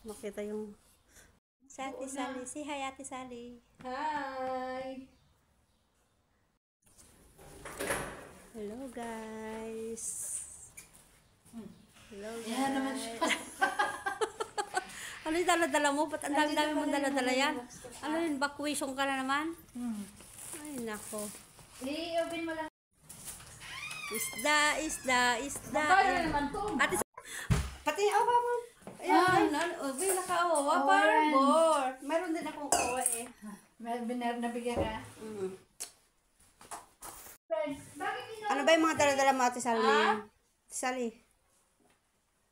makita yung sa Ate Sally. Si hi Ate Sally. Hi! Hello guys. Hello guys. Yan naman siya. Ano yung dala-dala mo? Ba't ang dami-dami mong dala-dala yan? Ano yun? Bakwishong ka na naman? Ay nako. I-open mo lang. Isda, isda, isda. Magkano naman to? Ate pati awa mo. Ayan, uy, naka-awa. Parbor. Meron din akong awa eh. May nabigyan ka? Bakit ito? Ano ba yung mga dala-dala mo, Ate Sally? Ate Sally.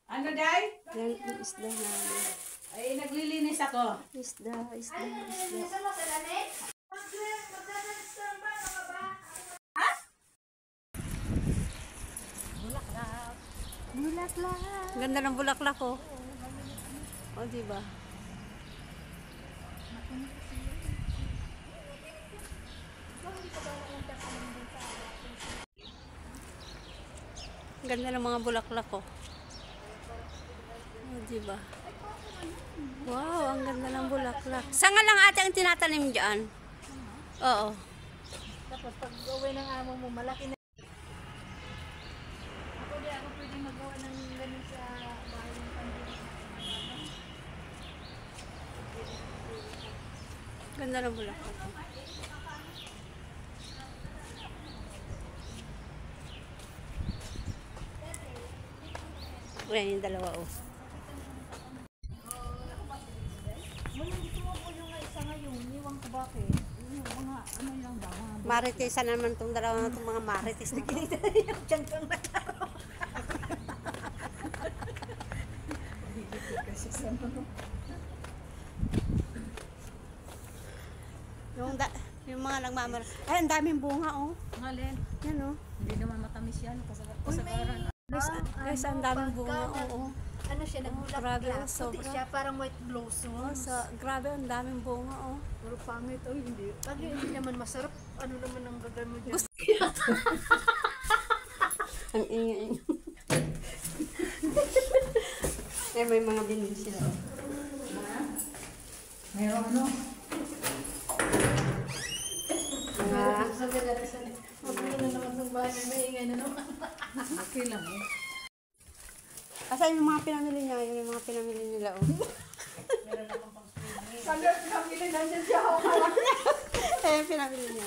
Ano, Day? Yan, yung isda na. Ay, naglilinis ako. Isda, isda, isda. Nasa mo sa lamig? Bulaklak. Bulaklak. Ganda ng bulaklak ko. O, diba? Ganda ng mga bulaklak ko. O, diba? Wow, ang ganda ng bulaklak. Sanga lang ate ang tinatanim dyan? Oo. Tapos pag gawin ng amo mo, malaki na. Ako di ako pwede magawa ng ganun sa bahay ng pamilya. Ganda ng bulaklak. Ayan yung dalawa oh. Marites naman itong dalawa na itong mga marites na kinita niya. Diyan kang nakaro. Yung mga nagmamara. Ay, ang daming bunga oh. Ngalin. Yan oh. Hindi naman matamis yan. Kasagaran. Guys, ang daming bunga oo. Ano siya, Grabe, nagbulak-bulak. Puti sobra. siya, parang white blossoms. Grabe, ang daming bunga oh. Pero pangit, oh, hindi. Pag hindi naman masarap, ano naman ang gagawin mo dyan? Ang ingay. Eh, may mga binili sila oh. Mayroon ano? Mga Mabili na naman ng bahay, may ingay na naman. Okay lang eh. asan yung mga pinamili niya? Yung mga pinamili nila oh. Sabi ang pinamili, nandiyan siya ako. Eh, pinamili niya.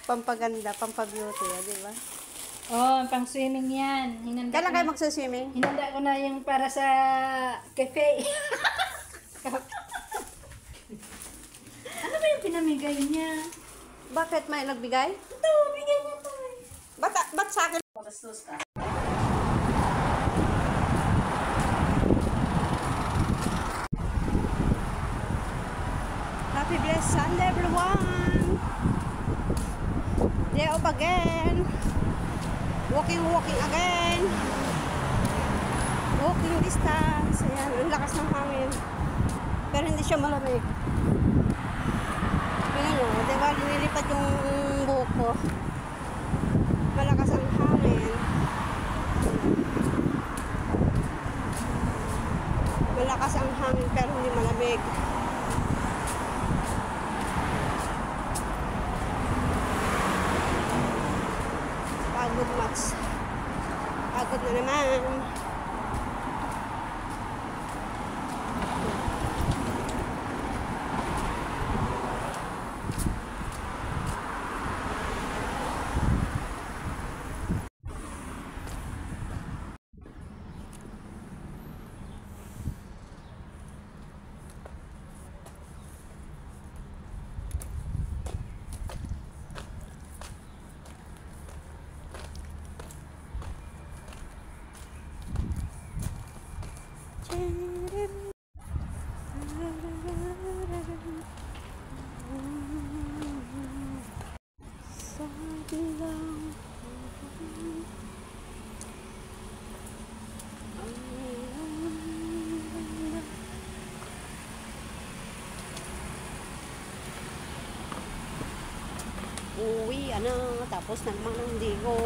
Pampaganda, pampabeauty, di ba? Oh, pang swimming yan. Kailan kayo magsaswimming? Hinanda ko na yung para sa cafe. Ano ba yung pinamigay niya? Bakit may nagbigay? Ito, bigay niya to eh. Ba't sa akin? Bastos ka. Happy blessed Sunday, everyone! Day off again. Walking again. Walking distance. Ayan, ang lakas ng hangin. Pero hindi siya malamig. Tingnan nyo, diba, linilipad yung buhok ko. Malakas ang hangin. Malakas ang hangin pero hindi malamig. Pagod match. Pagod na naman. Uwi, ano, tapos naman ang digo.